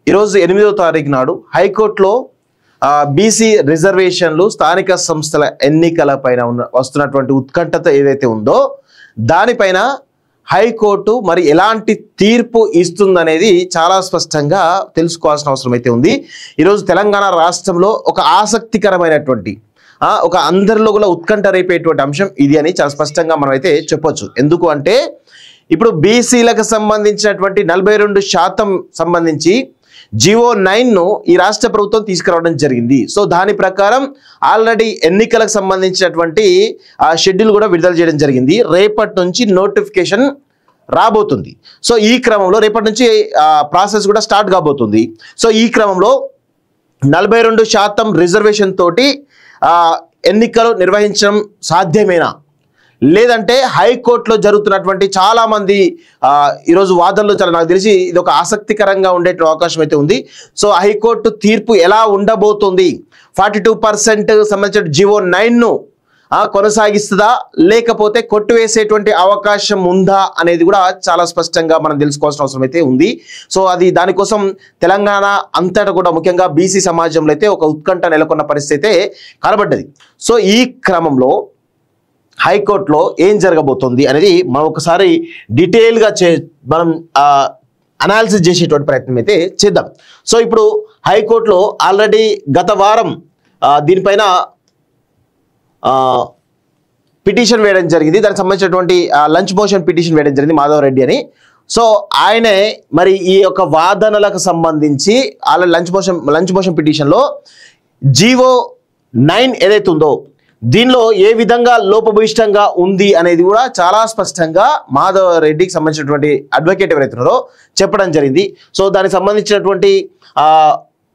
ఈరోజు 8వ తారీఖు నాడు హైకోర్టులో బీసీ రిజర్వేషన్లు స్థానిక సంస్థల ఎన్నికల పైన వస్తున్నటువంటి ఉత్కంఠత ఏదైతే ఉందో దానిపైన హైకోర్టు మరి ఎలాంటి తీర్పు ఇస్తుందనేది చాలా స్పష్టంగా తెలుసుకోవాల్సిన అవసరం అయితే ఉంది. ఈరోజు తెలంగాణ రాష్ట్రంలో ఒక ఆసక్తికరమైనటువంటి ఒక అందరిలో కూడా ఉత్కంఠ రేపేటువంటి అంశం ఇది అని చాలా స్పష్టంగా మనం అయితే చెప్పొచ్చు. ఎందుకు అంటే ఇప్పుడు బీసీలకు సంబంధించినటువంటి 42% సంబంధించి జివో 9ను ఈ రాష్ట్ర ప్రభుత్వం తీసుకురావడం జరిగింది. సో దాని ప్రకారం ఆల్రెడీ ఎన్నికలకు సంబంధించినటువంటి షెడ్యూల్ కూడా విడుదల చేయడం జరిగింది. రేపటి నుంచి నోటిఫికేషన్ రాబోతుంది. సో ఈ క్రమంలో రేపటి నుంచి ప్రాసెస్ కూడా స్టార్ట్ కాబోతుంది. సో ఈ క్రమంలో 42% రిజర్వేషన్ తోటి ఎన్నికలు నిర్వహించడం సాధ్యమేనా, లేదంటే హైకోర్టులో జరుగుతున్నటువంటి చాలా మంది ఈరోజు వాదనలు నాకు తెలిసి ఇది ఒక ఆసక్తికరంగా ఉండే అవకాశం అయితే ఉంది. సో హైకోర్టు తీర్పు ఎలా ఉండబోతుంది, 42% సంబంధించిన జివో 9ను కొనసాగిస్తుందా లేకపోతే కొట్టివేసేటువంటి అవకాశం ఉందా అనేది కూడా చాలా స్పష్టంగా మనం తెలుసుకోవాల్సిన అవసరం అయితే ఉంది. సో అది దానికోసం తెలంగాణ అంతటా కూడా ముఖ్యంగా బీసీ సమాజంలో అయితే ఒక ఉత్కంఠ నెలకొన్న పరిస్థితి అయితే కనబడ్డది. సో ఈ క్రమంలో హైకోర్టులో ఏం జరగబోతుంది అనేది మనం ఒకసారి డీటెయిల్గా మనం అనాలిసిస్ చేసేటువంటి ప్రయత్నం అయితే చేద్దాం. సో ఇప్పుడు హైకోర్టులో ఆల్రెడీ గత వారం దీనిపైన పిటిషన్ వేయడం జరిగింది. దానికి సంబంధించినటువంటి లంచ్ మోషన్ పిటిషన్ వేయడం జరిగింది మాధవ్ రెడ్డి అని. సో ఆయనే మరి ఈ యొక్క వాదనలకు సంబంధించి ఆల్రెడీ లంచ్ మోషన్ పిటిషన్లో జివో 9 ఏదైతే ఉందో దీనిలో ఏ విధంగా లోపభూయిష్టంగా ఉంది అనేది కూడా చాలా స్పష్టంగా మాధవ్ రెడ్డికి సంబంధించినటువంటి అడ్వకేట్ ఎవరైతే ఉన్నారో చెప్పడం జరిగింది. సో దానికి సంబంధించినటువంటి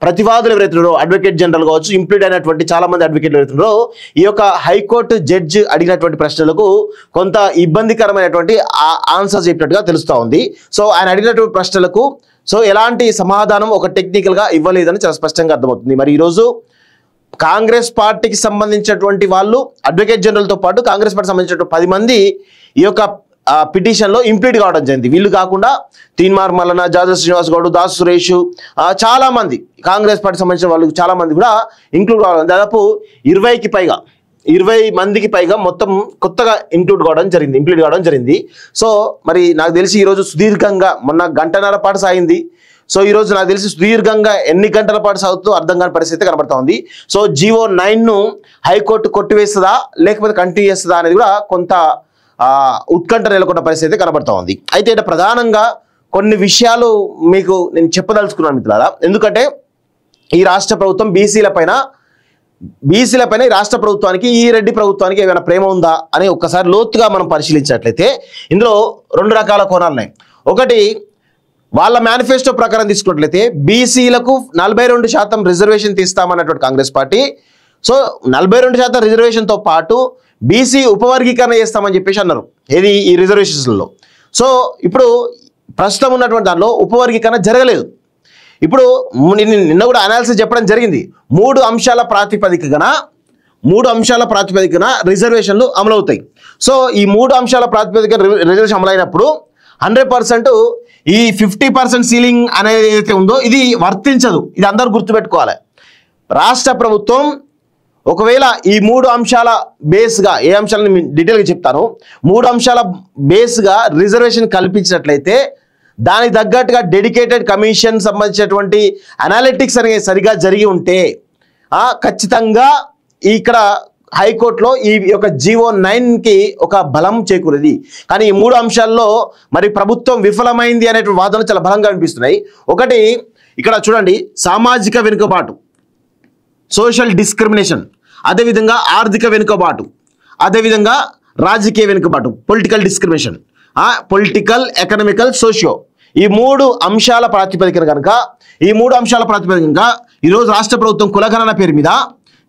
ప్రతివాదులు ఎవరైతే ఉన్నారో అడ్వకేట్ జనరల్ కావచ్చు, ఇంప్లీడ్ అయినటువంటి చాలా మంది అడ్వకేట్లు ఎవరైతే ఉన్నారో ఈ యొక్క హైకోర్టు జడ్జి అడిగినటువంటి ప్రశ్నలకు కొంత ఇబ్బందికరమైనటువంటి ఆన్సర్ చెప్పినట్టుగా తెలుస్తూ ఉంది. సో ఆయన అడిగినటువంటి ప్రశ్నలకు సో ఎలాంటి సమాధానం ఒక టెక్నికల్గా ఇవ్వలేదని చాలా స్పష్టంగా అర్థమవుతుంది. మరి ఈరోజు కాంగ్రెస్ పార్టీకి సంబంధించినటువంటి వాళ్ళు అడ్వకేట్ జనరల్తో పాటు కాంగ్రెస్ పార్టీకి సంబంధించినటువంటి 10 మంది ఈ యొక్క పిటిషన్లో ఇంప్లీడ్ కావడం జరిగింది. వీళ్ళు కాకుండా తీన్మార్ మల్లన, జాజ శ్రీనివాస్ గౌడ్, దాస్ సురేష్, చాలా మంది కాంగ్రెస్ పార్టీకి సంబంధించిన వాళ్ళు చాలా మంది కూడా ఇంక్లూడ్ కావడం, దాదాపు 20 మందికి పైగా మొత్తం కొత్తగా ఇంప్లీడ్ కావడం జరిగింది. సో మరి నాకు తెలిసి ఈరోజు సుదీర్ఘంగా మొన్న గంటన్నర పాటు సాగింది. సో ఈరోజు నాకు తెలిసి సుదీర్ఘంగా ఎన్ని గంటల పాటు సాగుతూ అర్థం కాని పరిస్థితి కనబడతా ఉంది. సో జివో 9ను హైకోర్టు కొట్టివేస్తుందా లేకపోతే కంటిన్యూ చేస్తుందా అనేది కూడా కొంత ఉత్కంఠ నెలకొన్న పరిస్థితి కనబడతా ఉంది. అయితే ఇక్కడ ప్రధానంగా కొన్ని విషయాలు మీకు నేను చెప్పదలుచుకున్నాను మిత్రులారా. ఎందుకంటే ఈ రాష్ట్ర ప్రభుత్వం బీసీల పైన ఈ రాష్ట్ర ప్రభుత్వానికి ఈ రెడ్డి ప్రభుత్వానికి ఏమైనా ప్రేమ ఉందా అని ఒక్కసారి లోతుగా మనం పరిశీలించినట్లయితే ఇందులో 2 రకాల కోణాలు ఉన్నాయి. ఒకటి, వాళ్ళ మేనిఫెస్టో ప్రకారం తీసుకున్నట్లయితే బీసీలకు 42% రిజర్వేషన్ తీస్తామన్నటువంటి కాంగ్రెస్ పార్టీ సో 42% రిజర్వేషన్తో పాటు బీసీ ఉపవర్గీకరణ చేస్తామని చెప్పేసి అన్నారు ఏది ఈ రిజర్వేషన్స్లో. సో ఇప్పుడు ప్రస్తుతం ఉన్నటువంటి దానిలో ఉపవర్గీకరణ జరగలేదు. ఇప్పుడు నిన్న కూడా అనాలిసిస్ చెప్పడం జరిగింది. 3 అంశాల ప్రాతిపదికన రిజర్వేషన్లు అమలవుతాయి. సో ఈ 3 అంశాల ప్రాతిపదికన రిజర్వేషన్ అమలైనప్పుడు 100% ఈ 50% సీలింగ్ అనేది ఏదైతే ఉందో ఇది వర్తించదు. ఇది అందరూ గుర్తుపెట్టుకోవాలి. రాష్ట్ర ప్రభుత్వం ఒకవేళ ఈ 3 అంశాల బేస్గా, ఏ అంశాలను డీటెయిల్గా చెప్తాను, 3 అంశాల బేస్గా రిజర్వేషన్ కల్పించినట్లయితే దానికి తగ్గట్టుగా డెడికేటెడ్ కమిషన్ సంబంధించినటువంటి అనాలిటిక్స్ అనేది సరిగా జరిగి ఉంటే ఖచ్చితంగా ఇక్కడ హైకోర్టులో ఈ యొక్క జివో 9కి ఒక బలం చేకూరేది. కానీ ఈ 3 అంశాల్లో మరి ప్రభుత్వం విఫలమైంది అనేటువంటి వాదనలు చాలా బలంగా అనిపిస్తున్నాయి. ఒకటి, ఇక్కడ చూడండి, సామాజిక వెనుకబాటు, సోషల్ డిస్క్రిమినేషన్, అదేవిధంగా ఆర్థిక వెనుకబాటు, అదేవిధంగా రాజకీయ వెనుకబాటు, political discrimination, political, economical, socio, ఈ 3 అంశాల ప్రాతిపదికన ఈరోజు రాష్ట్ర ప్రభుత్వం కులగణన పేరు మీద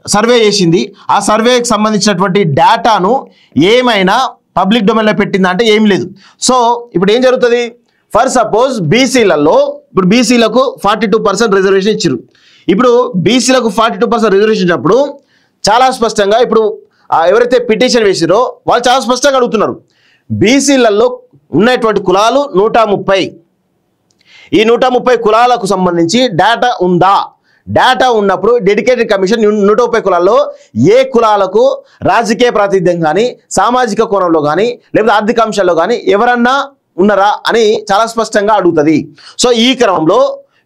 సర్వే చేసింది. ఆ సర్వేకి సంబంధించినటువంటి డేటాను ఏమైనా పబ్లిక్ డొమైన్లో పెట్టిందా అంటే ఏం లేదు. సో ఇప్పుడు ఏం జరుగుతుంది, ఫర్ సపోజ్ బీసీలకు 42% రిజర్వేషన్ ఇచ్చారు. ఇప్పుడు బీసీలకు 42% రిజర్వేషన్ ఇచ్చినప్పుడు చాలా స్పష్టంగా ఇప్పుడు ఎవరైతే పిటిషన్ వేసారో వాళ్ళు చాలా స్పష్టంగా అడుగుతున్నారు, బీసీలలో ఉన్నటువంటి కులాలు 130, ఈ 130 కులాలకు సంబంధించి డేటా ఉందా? డేటా ఉన్నప్పుడు డెడికేటెడ్ కమిషన్ 130 కులాల్లో ఏ కులాలకు రాజకీయ ప్రాతినిధ్యం కానీ, సామాజిక కోణంలో కానీ, లేకపోతే ఆర్థిక అంశాల్లో కానీ ఎవరన్నా ఉన్నారా అని చాలా స్పష్టంగా అడుగుతుంది. సో ఈ క్రమంలో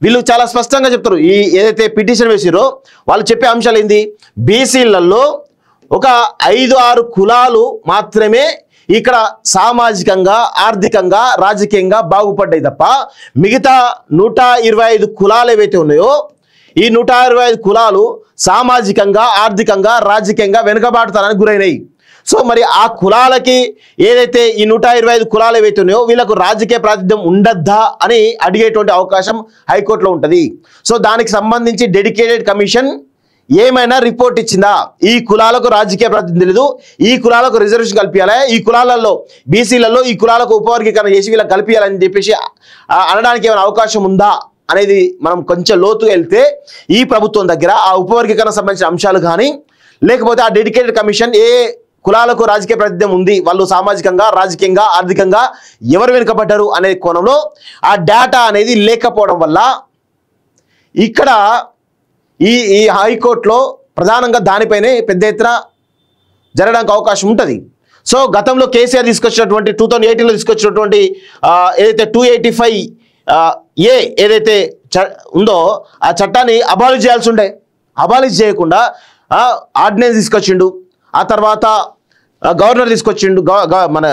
వీళ్ళు చాలా స్పష్టంగా చెప్తారు. ఈ ఏదైతే పిటిషన్ వేసిరో వాళ్ళు చెప్పే అంశాలు ఏంది? బీసీలలో ఒక 5-6 కులాలు మాత్రమే ఇక్కడ సామాజికంగా, ఆర్థికంగా, రాజకీయంగా బాగుపడ్డాయి తప్ప మిగతా 125 కులాలు ఏవైతే ఉన్నాయో ఈ 125 కులాలు సామాజికంగా, ఆర్థికంగా, రాజకీయంగా వెనుకబాటుతానికి గురైనాయి. సో మరి ఆ కులాలకి ఏదైతే ఈ 125 కులాలు ఏవైతే ఉన్నాయో వీళ్ళకు రాజకీయ ప్రాతినిధ్యం ఉండద్దా అని అడిగేటువంటి అవకాశం హైకోర్టులో ఉంటుంది. సో దానికి సంబంధించి డెడికేటెడ్ కమిషన్ ఏమైనా రిపోర్ట్ ఇచ్చిందా? ఈ కులాలకు రాజకీయ ప్రాతినిధ్యం లేదు, ఈ కులాలకు రిజర్వేషన్ కల్పించాలి, ఈ కులాలలో బీసీలలో ఈ కులాలకు ఉపవర్గీకరణ చేసి వీళ్ళకి కల్పించాలని చెప్పేసి అనడానికి ఏమైనా అవకాశం ఉందా అనేది మనం కొంచెం లోతుగా వెళ్తే ఈ ప్రభుత్వం దగ్గర ఆ ఉపవర్గీకరణ సంబంధించిన అంశాలు కానీ, లేకపోతే ఆ డెడికేటెడ్ కమిషన్ ఏ కులాలకు రాజకీయ ప్రాతినిధ్యం ఉంది, వాళ్ళు సామాజికంగా, రాజకీయంగా, ఆర్థికంగా ఎవరు వెనుకబడ్డారు అనే కోణంలో ఆ డేటా అనేది లేకపోవడం వల్ల ఇక్కడ ఈ హైకోర్టులో ప్రధానంగా దానిపైనే పెద్ద ఎత్తున జరగడానికి అవకాశం ఉంటుంది. సో గతంలో కేసీఆర్ తీసుకొచ్చినటువంటి 2018లో తీసుకొచ్చినటువంటి ఏదైతే 285 ఏదైతే ఉందో ఆ చట్టాన్ని అబాలిష్ చేయాల్సి ఉండే. అబాలిష్ చేయకుండా ఆర్డినెన్స్ తీసుకొచ్చిండు. ఆ తర్వాత గవర్నర్ తీసుకొచ్చిండు. మన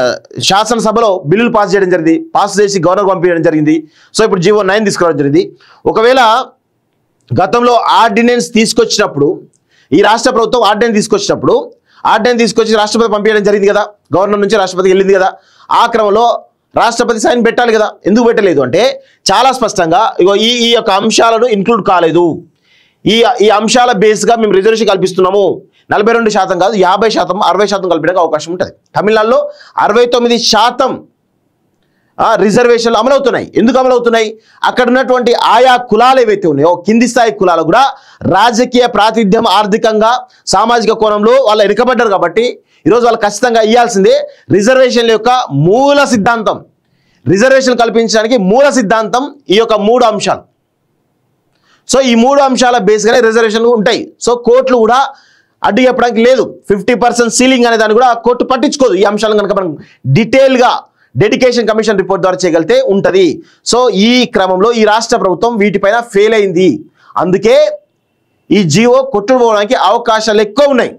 శాసనసభలో బిల్లులు పాస్ చేయడం జరిగింది, పాస్ చేసి గవర్నర్ పంపించడం జరిగింది. సో ఇప్పుడు జీవో 9 తీసుకురావడం జరిగింది. ఒకవేళ గతంలో ఆర్డినెన్స్ తీసుకొచ్చినప్పుడు ఈ రాష్ట్ర ప్రభుత్వం ఆర్డినెన్స్ తీసుకొచ్చి రాష్ట్రపతి పంపించడం జరిగింది కదా, గవర్నర్ నుంచి రాష్ట్రపతికి వెళ్ళింది కదా, ఆ క్రమంలో రాష్ట్రపతి సైన్ పెట్టాలి కదా. ఎందుకు పెట్టలేదు అంటే చాలా స్పష్టంగా ఇగో ఈ యొక్క అంశాలను ఇంక్లూడ్ కాలేదు, ఈ అంశాల బేస్గా మేము రిజర్వేషన్ కల్పిస్తున్నాము, 42% కాదు 50%, 60% కల్పించడానికి అవకాశం ఉంటుంది. తమిళనాడులో 69% రిజర్వేషన్లు అమలవుతున్నాయి. ఎందుకు అమలవుతున్నాయి? అక్కడ ఉన్నటువంటి ఆయా కులాలు ఏవైతే ఉన్నాయో కింది స్థాయి కులాలు కూడా రాజకీయ ప్రాతినిధ్యం, ఆర్థికంగా, సామాజిక కోణంలో వాళ్ళు వెనుకబడ్డారు కాబట్టి ఈరోజు వాళ్ళు ఖచ్చితంగా ఇవ్వాల్సిందే. రిజర్వేషన్ల యొక్క మూల సిద్ధాంతం, రిజర్వేషన్ కల్పించడానికి మూల సిద్ధాంతం ఈ యొక్క 3 అంశాలు. సో ఈ 3 అంశాల బేస్గానే రిజర్వేషన్లు ఉంటాయి. సో కోర్టులు కూడా అడ్డు చెప్పడానికి లేదు. 50% సీలింగ్ అనే దాన్ని కూడా కోర్టు పట్టించుకోదు. ఈ అంశాలను కనుక మనం డీటెయిల్గా డెడికేషన్ కమిషన్ రిపోర్ట్ ద్వారా చేయగలిగితే ఉంటుంది. సో ఈ క్రమంలో ఈ రాష్ట్ర ప్రభుత్వం వీటిపైన ఫెయిల్ అయింది. అందుకే ఈ జీవో కొట్టుకుపోవడానికి అవకాశాలు ఎక్కువ ఉన్నాయి.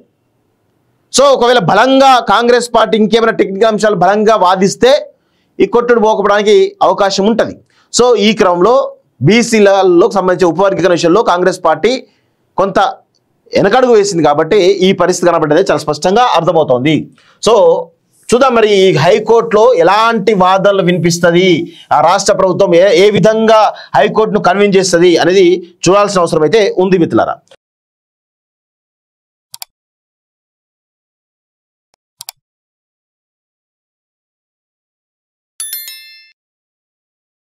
సో ఒకవేళ బలంగా కాంగ్రెస్ పార్టీ ఇంకేమైనా టెక్నికల్ అంశాలు బలంగా వాదిస్తే ఈ కొట్టుడు పోకపోవడానికి అవకాశం ఉంటుంది. సో ఈ క్రమంలో బీసీలలో సంబంధించిన ఉపవర్గీకరణ విషయంలో కాంగ్రెస్ పార్టీ కొంత వెనకడుగు వేసింది కాబట్టి ఈ పరిస్థితి కనబడ్డది చాలా స్పష్టంగా అర్థమవుతోంది. సో చూద్దాం మరి ఈ హైకోర్టులో ఎలాంటి వాదనలు వినిపిస్తుంది, ఆ రాష్ట్ర ప్రభుత్వం ఏ విధంగా హైకోర్టును కన్విన్స్ చేస్తుంది అనేది చూడాల్సిన అవసరం అయితే ఉంది మిత్రులారా.